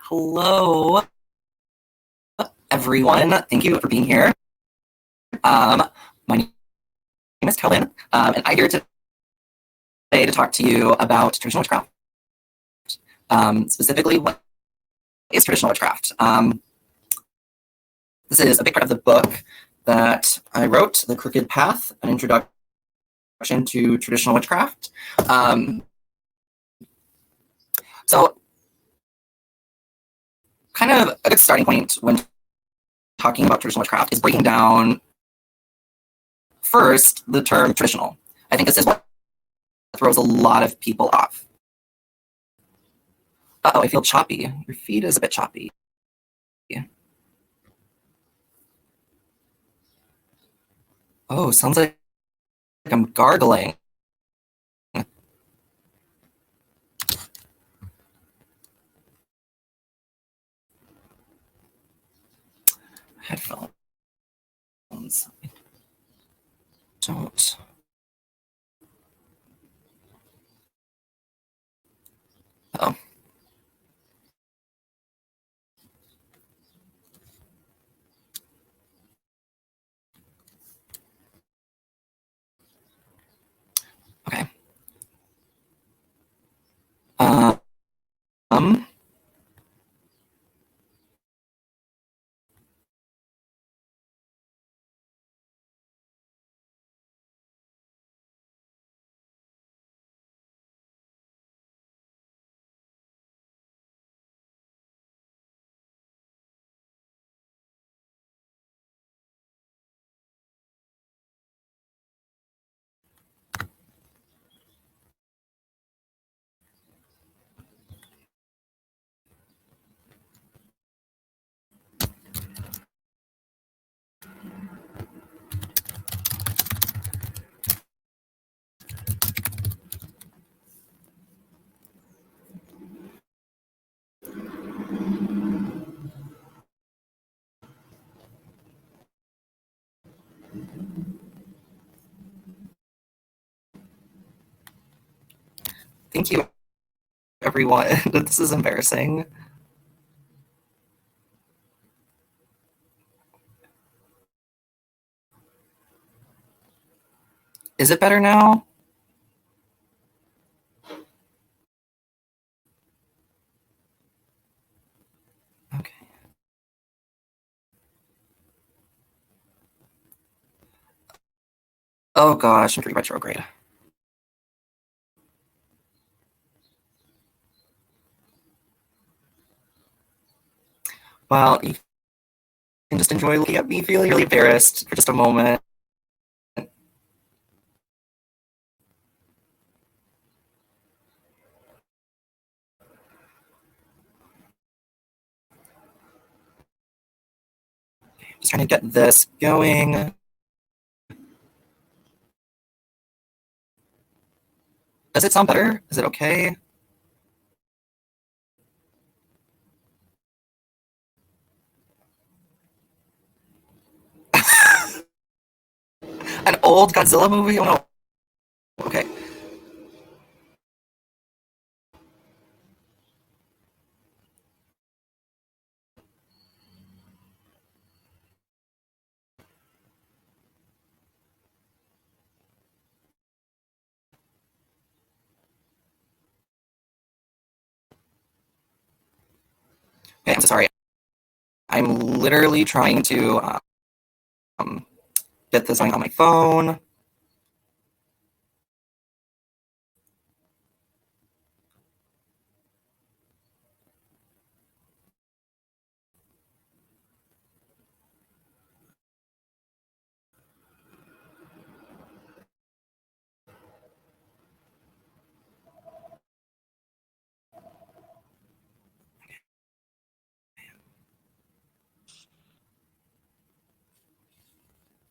Hello, everyone. Thank you for being here. My name is Kelden, and I'm here today to talk to you about traditional witchcraft. Specifically, what is traditional witchcraft? This is a big part of the book that I wrote, The Crooked Path, an introduction to traditional witchcraft. So kind of a good starting point when talking about traditional witchcraft is breaking down first the term traditional. I think this is what throws a lot of people off. Uh-oh, I feel choppy. Your feed is a bit choppy. Oh, sounds like I'm gargling. Headphones. Don't. Oh. Okay. Um. Thank you, everyone. This is embarrassing. Is it better now? Okay. Oh gosh, I'm pretty retrograde. Well, you can just enjoy looking at me feeling really embarrassed for just a moment. Just trying to get this going. Does it sound better? Is it okay? An old Godzilla movie? Oh no. Okay. Okay, I'm so sorry. I'm literally trying to um, get this going on my phone.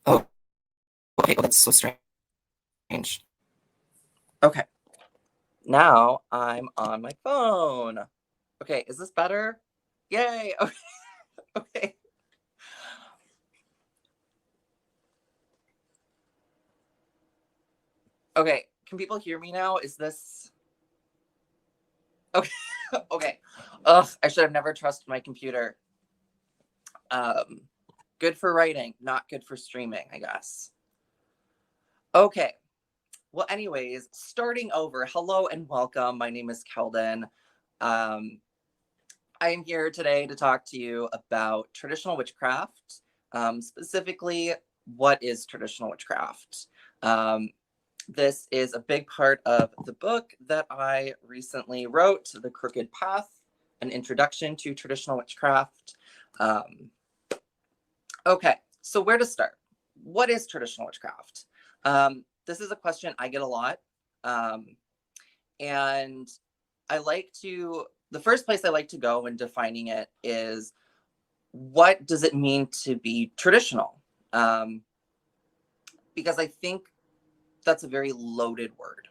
Oh, okay. Oh, that's so strange. Okay. Now I'm on my phone. Okay, is this better? Yay! Okay. Okay. Okay. Can people hear me now? Is this okay? Okay. Ugh, I should have never trusted my computer. Good for writing, not good for streaming, I guess. Okay. Well, anyways, starting over. Hello and welcome. My name is Kelden. Um, I am here today to talk to you about traditional witchcraft. Specifically, what is traditional witchcraft? This is a big part of the book that I recently wrote, The Crooked Path, an introduction to traditional witchcraft. Okay, so where to start? What is traditional witchcraft? This is a question I get a lot. And the first place I like to go when defining it is, what does it mean to be traditional? Because I think that's a very loaded word.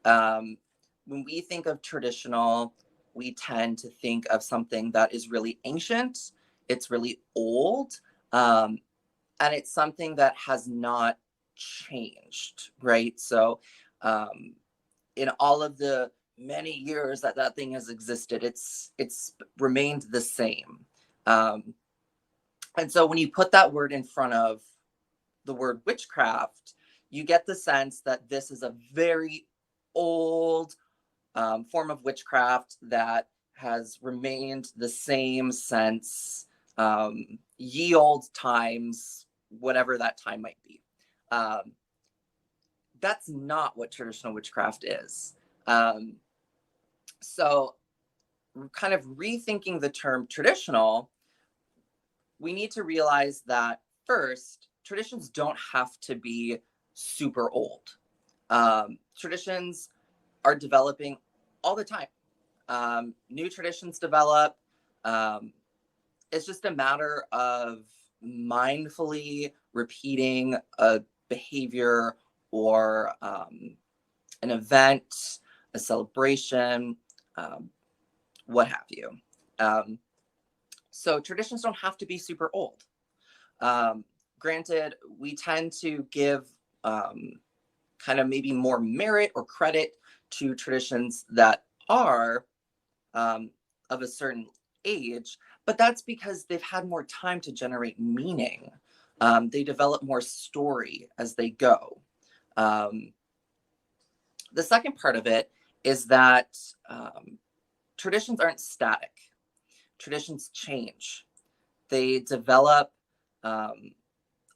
When we think of traditional, we tend to think of something that is really ancient, it's really old, and it's something that has not changed, right? So in all of the many years that thing has existed, it's remained the same. And so when you put that word in front of the word witchcraft, you get the sense that this is a very old form of witchcraft that has remained the same since ye old times, whatever that time might be. That's not what traditional witchcraft is. So kind of rethinking the term traditional, we need to realize that first, traditions don't have to be super old. Traditions are developing all the time. New traditions develop. It's just a matter of mindfully repeating a behavior or an event, a celebration, what have you. So traditions don't have to be super old. Granted, we tend to give kind of maybe more merit or credit to traditions that are of a certain age, but that's because they've had more time to generate meaning. They develop more story as they go. The second part of it is that traditions aren't static. Traditions change. They develop, a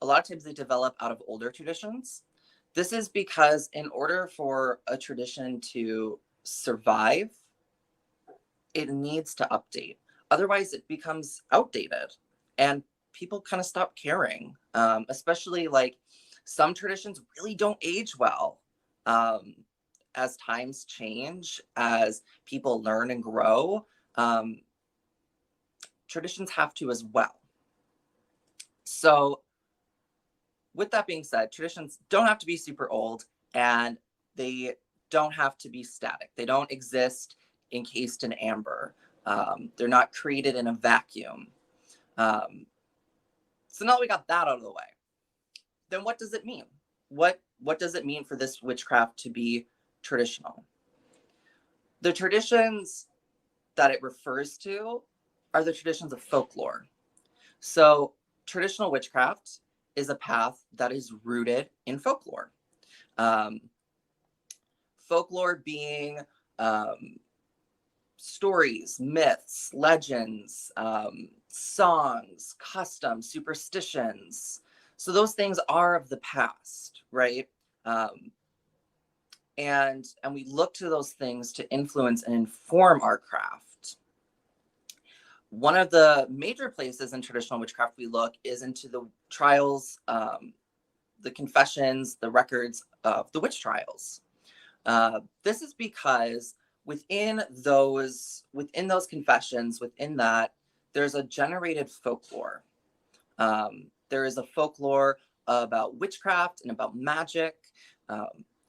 lot of times they develop out of older traditions. This is because in order for a tradition to survive, it needs to update. Otherwise, it becomes outdated and people kind of stop caring, especially like some traditions really don't age well. As times change, as people learn and grow, traditions have to as well. So with that being said, traditions don't have to be super old and they don't have to be static. They don't exist encased in amber. They're not created in a vacuum. So now that we got that out of the way, then what does it mean? What does it mean for this witchcraft to be traditional? The traditions that it refers to are the traditions of folklore. So traditional witchcraft is a path that is rooted in folklore. Folklore being stories, myths, legends, songs, customs, superstitions. So those things are of the past, right? And we look to those things to influence and inform our craft. One of the major places in traditional witchcraft we look is into the trials, the confessions, the records of the witch trials. This is because within those confessions, within that, there's a generated folklore. There is a folklore about witchcraft and about magic.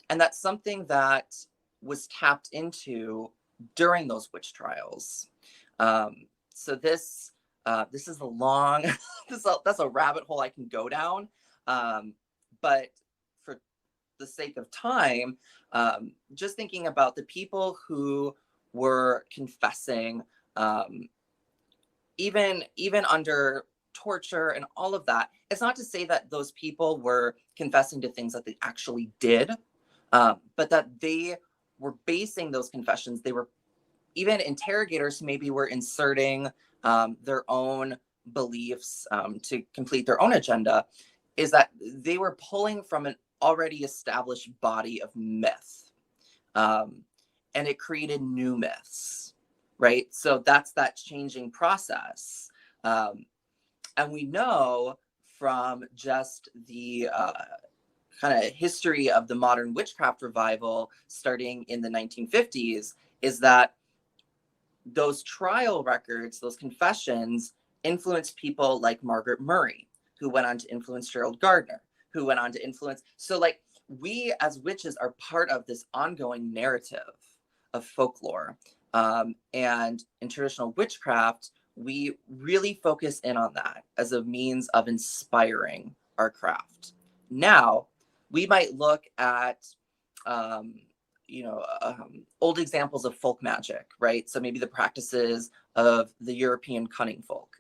And that's something that was tapped into during those witch trials. So this is a long, that's a rabbit hole I can go down. But for the sake of time, just thinking about the people who were confessing, even under torture and all of that. It's not to say that those people were confessing to things that they actually did, but that they were basing those confessions. They were even interrogators who maybe were inserting their own beliefs to complete their own agenda, is that they were pulling from an already established body of myth. And it created new myths, right? So that's that changing process. And we know from just the kind of history of the modern witchcraft revival starting in the 1950s is that those trial records, those confessions, influenced people like Margaret Murray, who went on to influence Gerald Gardner, who went on to influence. So, like, we as witches are part of this ongoing narrative of folklore. And in traditional witchcraft, we really focus in on that as a means of inspiring our craft. Now, we might look at old examples of folk magic, right? So maybe the practices of the European cunning folk.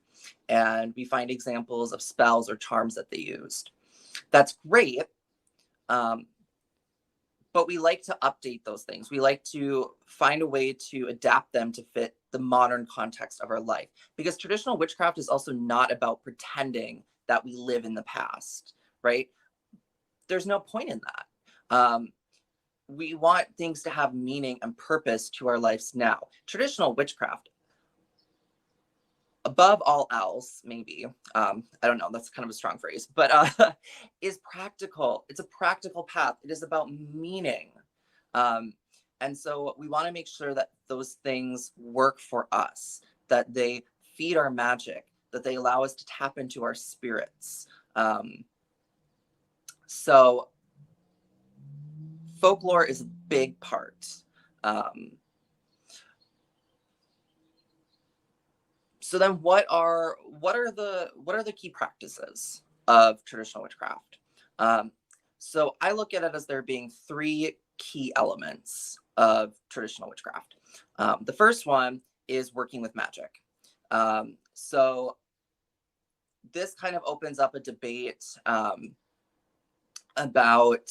And we find examples of spells or charms that they used. That's great. But we like to update those things. We like to find a way to adapt them to fit the modern context of our life. Because traditional witchcraft is also not about pretending that we live in the past, right? There's no point in that. We want things to have meaning and purpose to our lives now. Traditional witchcraft, above all else, maybe, I don't know, that's kind of a strong phrase, but is practical. It's a practical path. It is about meaning. And so we want to make sure that those things work for us, that they feed our magic, that they allow us to tap into our spirits. So folklore is a big part. So then what are the key practices of traditional witchcraft? So I look at it as there being three key elements of traditional witchcraft. The first one is working with magic. So this kind of opens up a debate about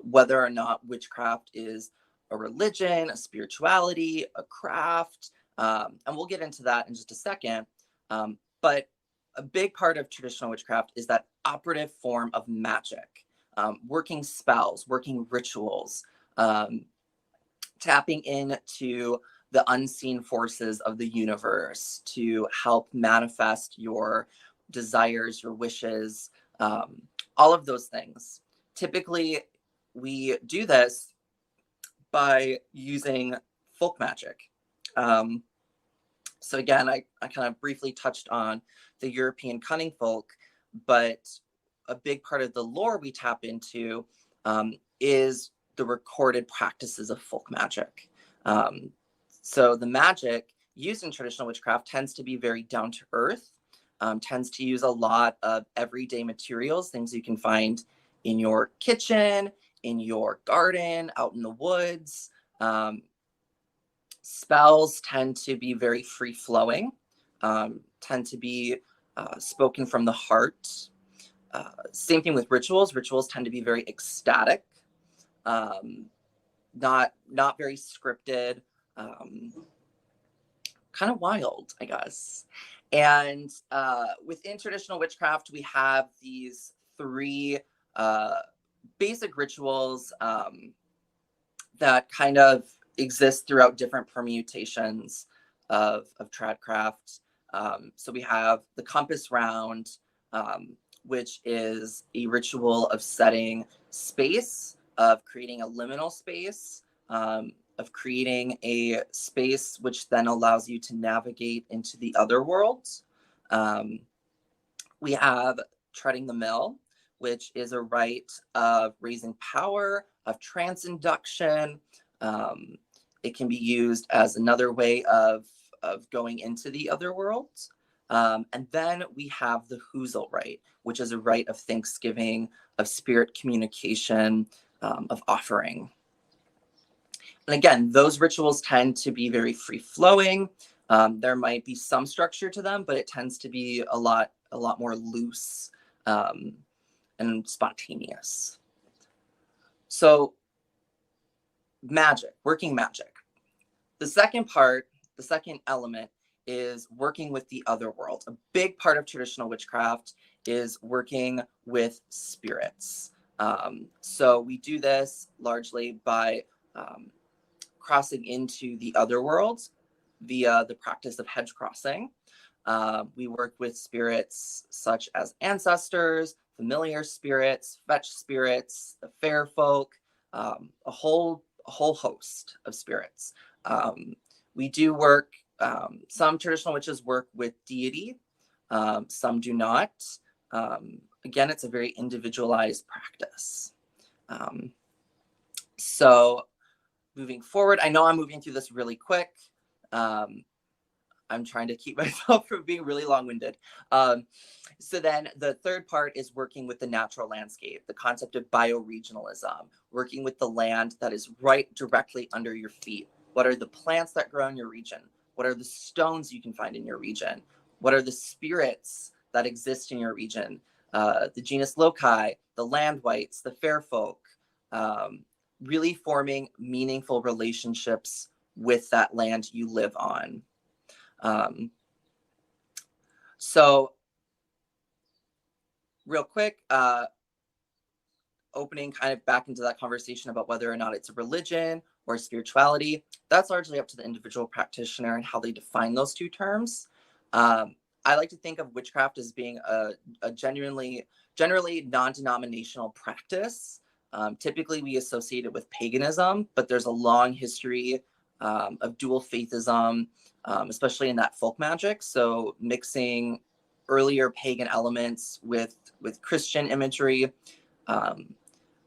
whether or not witchcraft is a religion, a spirituality, a craft. And we'll get into that in just a second. But a big part of traditional witchcraft is that operative form of magic, working spells, working rituals, tapping into the unseen forces of the universe to help manifest your desires, your wishes, all of those things. Typically, we do this by using folk magic. So again, I kind of briefly touched on the European cunning folk, but a big part of the lore we tap into is the recorded practices of folk magic. So the magic used in traditional witchcraft tends to be very down to earth, tends to use a lot of everyday materials, things you can find in your kitchen, in your garden, out in the woods. Spells tend to be very free-flowing, tend to be spoken from the heart. Same thing with rituals. Rituals tend to be very ecstatic, not very scripted, kind of wild, I guess. And within traditional witchcraft, we have these three basic rituals that kind of exist throughout different permutations of tradcraft. So we have the compass round, which is a ritual of setting space, of creating a liminal space, of creating a space which then allows you to navigate into the other worlds. We have treading the mill, which is a rite of raising power, of transinduction. It can be used as another way of going into the other worlds. And then we have the Hoozle rite, which is a rite of thanksgiving, of spirit communication, of offering. And again, those rituals tend to be very free-flowing. There might be some structure to them, but it tends to be a lot more loose and spontaneous. So magic, working magic. The second part, the second element is working with the other world. A big part of traditional witchcraft is working with spirits. So we do this largely by crossing into the other world via the practice of hedge crossing. We work with spirits such as ancestors, familiar spirits, fetch spirits, the fair folk, a whole host of spirits. We do work, some traditional witches work with deity, some do not. Again, it's a very individualized practice. So moving forward, I know I'm moving through this really quick. I'm trying to keep myself from being really long-winded. So then the third part is working with the natural landscape, the concept of bioregionalism, working with the land that is right directly under your feet. What are the plants that grow in your region? What are the stones you can find in your region? What are the spirits that exist in your region? The genus loci, the land wights, the fair folk, really forming meaningful relationships with that land you live on. So real quick, opening kind of back into that conversation about whether or not it's a religion or spirituality, that's largely up to the individual practitioner and how they define those two terms. I like to think of witchcraft as being a generally non-denominational practice. Typically we associate it with paganism, but there's a long history of dual faithism, especially in that folk magic. So mixing earlier pagan elements with Christian imagery.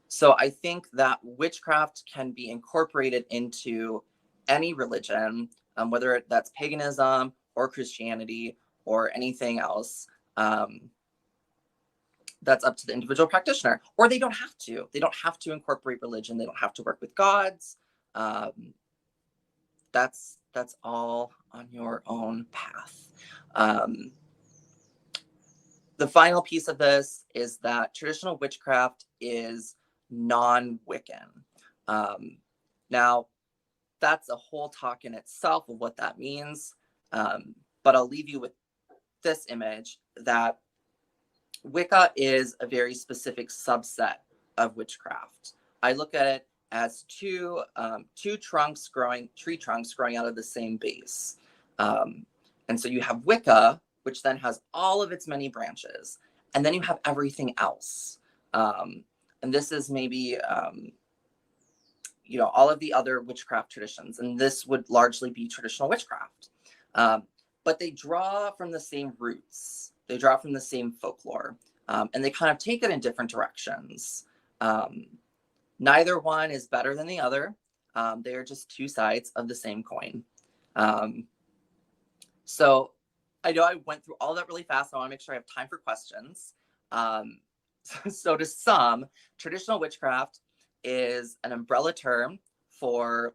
So I think that witchcraft can be incorporated into any religion, whether that's paganism or Christianity or anything else. That's up to the individual practitioner, or they don't have to. They don't have to incorporate religion. They don't have to work with gods. That's all on your own path. The final piece of this is that traditional witchcraft is non-Wiccan. Now, that's a whole talk in itself of what that means, but I'll leave you with this image that Wicca is a very specific subset of witchcraft. I look at it as two tree trunks growing out of the same base. And so you have Wicca, which then has all of its many branches, and then you have everything else. And this is maybe, all of the other witchcraft traditions, and this would largely be traditional witchcraft. But they draw from the same roots. They draw from the same folklore, and they kind of take it in different directions. Neither one is better than the other. They are just two sides of the same coin. So I know I went through all that really fast. I want to make sure I have time for questions. So to sum, traditional witchcraft is an umbrella term for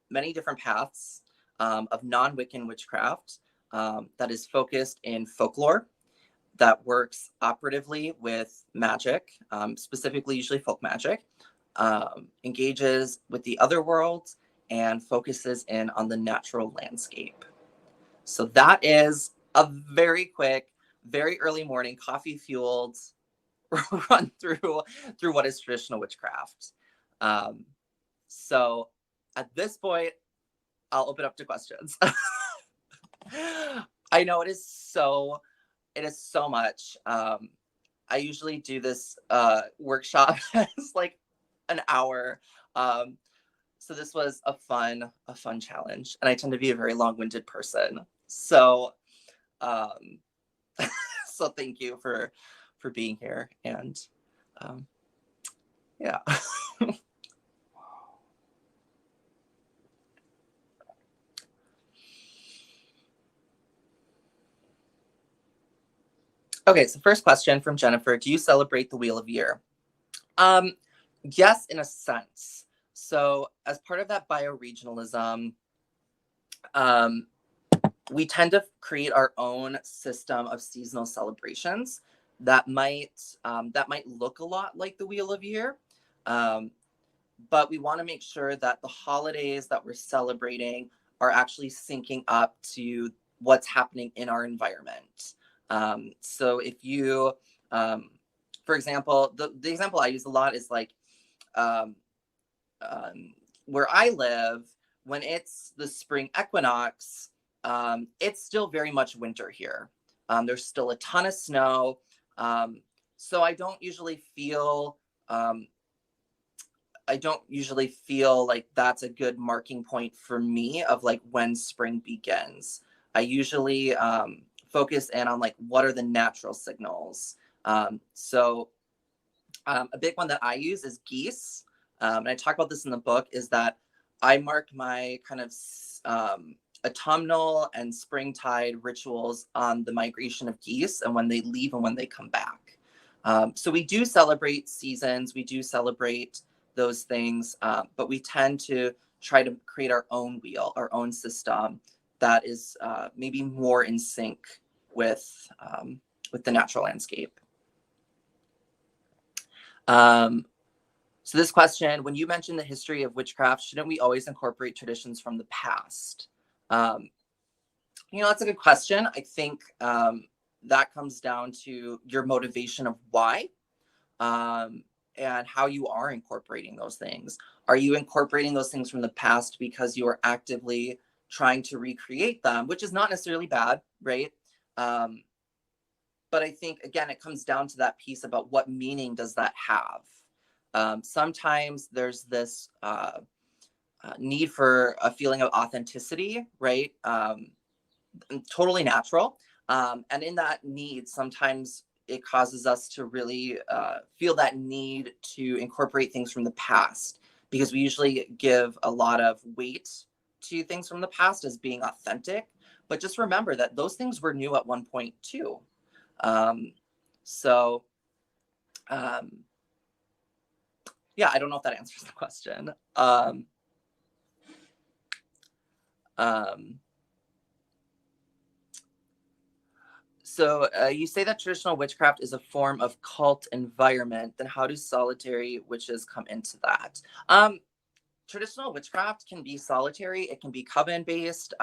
many different paths of non-Wiccan witchcraft that is focused in folklore, that works operatively with magic, specifically usually folk magic, engages with the other worlds, and focuses in on the natural landscape. So that is a very quick, very early morning, coffee-fueled run through what is traditional witchcraft. So at this point, I'll open up to questions. I know it is so much. I usually do this workshop as like an hour. So this was a fun challenge, and I tend to be a very long-winded person. So so thank you for being here, and yeah. Okay, so first question from Jennifer: do you celebrate the Wheel of Year? Yes, in a sense. So as part of that bioregionalism, we tend to create our own system of seasonal celebrations that might look a lot like the Wheel of Year, but we want to make sure that the holidays that we're celebrating are actually syncing up to what's happening in our environment. So if you, for example, the example I use a lot is like um, where I live, when it's the spring equinox, it's still very much winter here. There's still a ton of snow. So um, I don't usually feel like that's a good marking point for me of like when spring begins. I usually focus in on like what are the natural signals. So a big one that I use is geese. And I talk about this in the book, is that I mark my kind of autumnal and springtide rituals on the migration of geese and when they leave and when they come back. So we do celebrate seasons, we do celebrate those things, but we tend to try to create our own wheel, our own system that is maybe more in sync with the natural landscape. So this question, when you mentioned the history of witchcraft, shouldn't we always incorporate traditions from the past? That's a good question. I think that comes down to your motivation of why and how you are incorporating those things. Are you incorporating those things from the past because you are actively trying to recreate them, which is not necessarily bad, right? But I think, again, it comes down to that piece about what meaning does that have? Sometimes there's this need for a feeling of authenticity, right? Totally natural. And in that need, sometimes it causes us to really feel that need to incorporate things from the past, because we usually give a lot of weight to things from the past as being authentic. But just remember that those things were new at one point too. So, yeah, I don't know if that answers the question. So you say that traditional witchcraft is a form of cult environment. Then how do solitary witches come into that? Traditional witchcraft can be solitary. It can be coven based.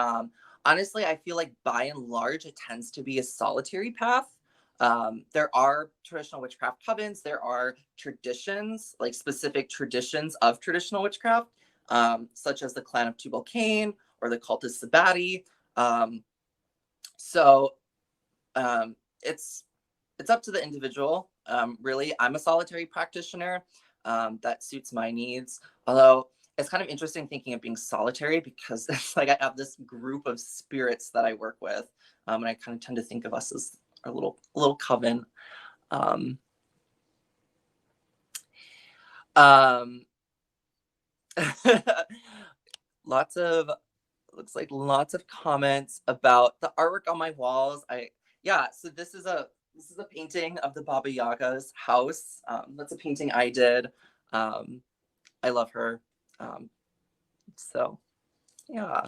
Honestly, I feel like by and large, it tends to be a solitary path. There are traditional witchcraft covens. There are traditions, like specific traditions of traditional witchcraft, such as the Clan of Tubal Cain or the Cult of Sabati. So it's up to the individual. Really, I'm a solitary practitioner. That suits my needs. Although it's kind of interesting thinking of being solitary, because it's like I have this group of spirits that I work with, and I kind of tend to think of us as our little coven. Looks like lots of comments about the artwork on my walls. So this is a painting of the Baba Yaga's house. That's a painting I did. I love her. So yeah.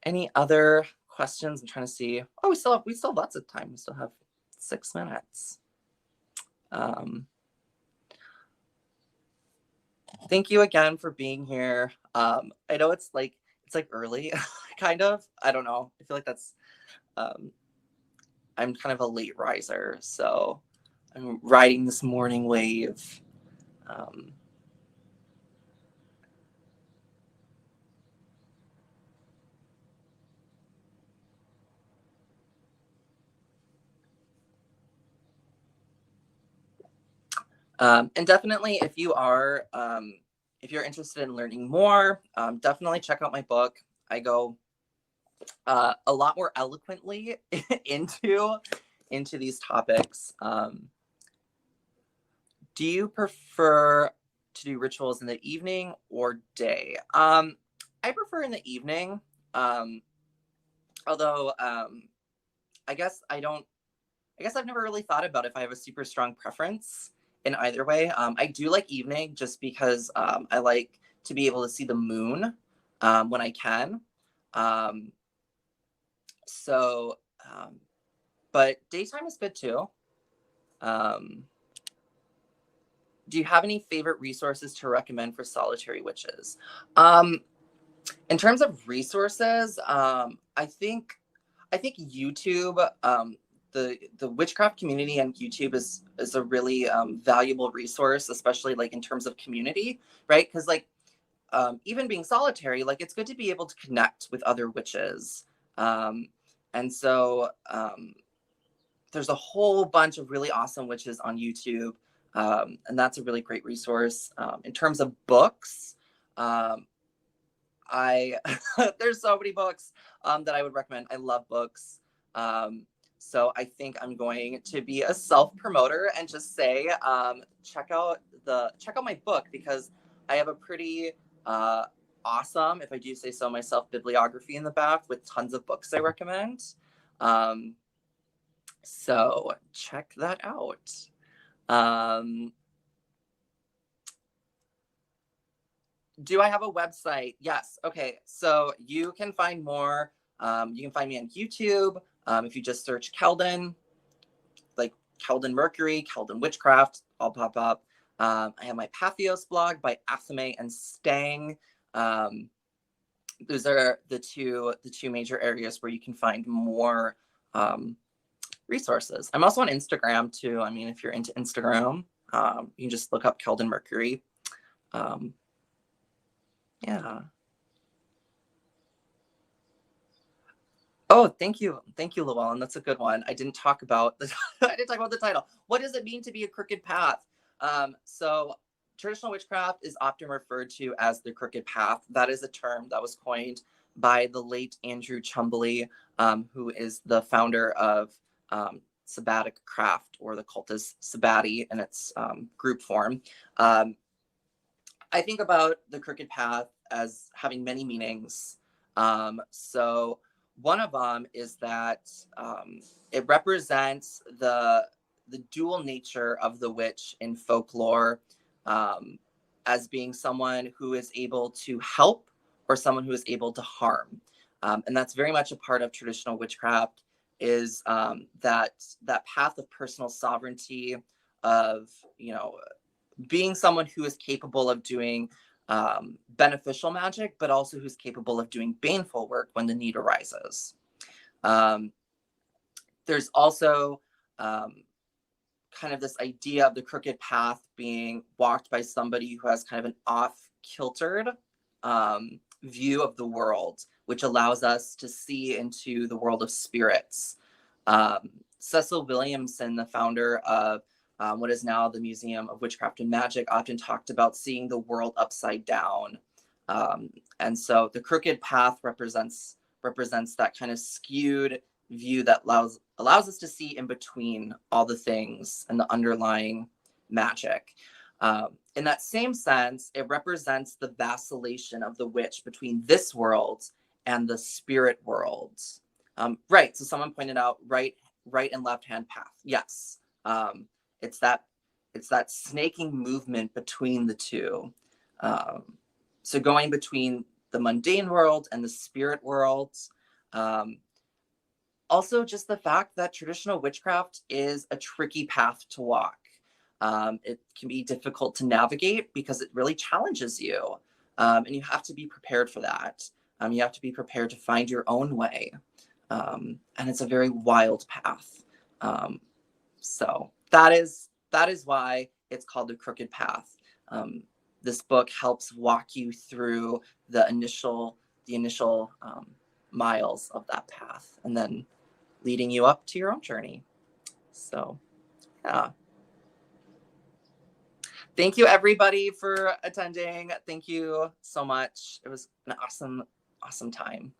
Any other questions? I'm trying to see. Oh, we still have lots of time. We still have 6 minutes. Thank you again for being here. I know it's like early, kind of. I don't know. I feel like that's I'm kind of a late riser, so I'm riding this morning wave. And definitely, if you're interested in learning more, definitely check out my book. I go a lot more eloquently into these topics. Do you prefer to do rituals in the evening or day? I prefer in the evening. Although I guess I've never really thought about if I have a super strong preference. in either way. I do like evening just because I like to be able to see the moon when I can. Um, so, but daytime is good too. Do you have any favorite resources to recommend for solitary witches? In terms of resources, I think YouTube, the witchcraft community on YouTube is a really valuable resource, especially like in terms of community, right? Because like even being solitary, like it's good to be able to connect with other witches, and so there's a whole bunch of really awesome witches on YouTube, and that's a really great resource. In terms of books, I there's so many books that I would recommend. I love books. So I think I'm going to be a self-promoter and just say check out my book, because I have a pretty awesome, if I do say so myself, bibliography in the back with tons of books I recommend. So check that out. Do I have a website? Yes. Okay. So you can find more. You can find me on YouTube. If you just search Kelden, like Kelden Mercury, Kelden Witchcraft, I'll pop up. I have my Pathos blog by Athame and Stang. Those are the two major areas where you can find more resources. I'm also on Instagram too. I mean, if you're into Instagram, you can just look up Kelden Mercury. Yeah. Oh, thank you, Llewellyn. That's a good one. I didn't talk about the title. What does it mean to be a crooked path? So traditional witchcraft is often referred to as the crooked path. That is a term that was coined by the late Andrew Chumbley, who is the founder of Sabbatic craft, or the cultist Sabbati in its group form. I think about the crooked path as having many meanings. So one of them is that it represents the dual nature of the witch in folklore, as being someone who is able to help or someone who is able to harm. And that's very much a part of traditional witchcraft, is that path of personal sovereignty, of, being someone who is capable of doing beneficial magic, but also who's capable of doing baneful work when the need arises. There's also kind of this idea of the crooked path being walked by somebody who has kind of an off-kiltered view of the world, which allows us to see into the world of spirits. Cecil Williamson, the founder of what is now the Museum of Witchcraft and Magic, often talked about seeing the world upside down. And so the crooked path represents that kind of skewed view that allows us to see in between all the things and the underlying magic. In that same sense, it represents the vacillation of the witch between this world and the spirit world. Right. So someone pointed out right and left hand path. Yes. It's that snaking movement between the two. So going between the mundane world and the spirit world. Also, just the fact that traditional witchcraft is a tricky path to walk. It can be difficult to navigate because it really challenges you. And you have to be prepared for that. You have to be prepared to find your own way. And it's a very wild path. So that is why it's called the crooked path. This book helps walk you through the initial miles of that path, and then leading you up to your own journey. So, yeah. Thank you, everybody, for attending. Thank you so much. It was an awesome time.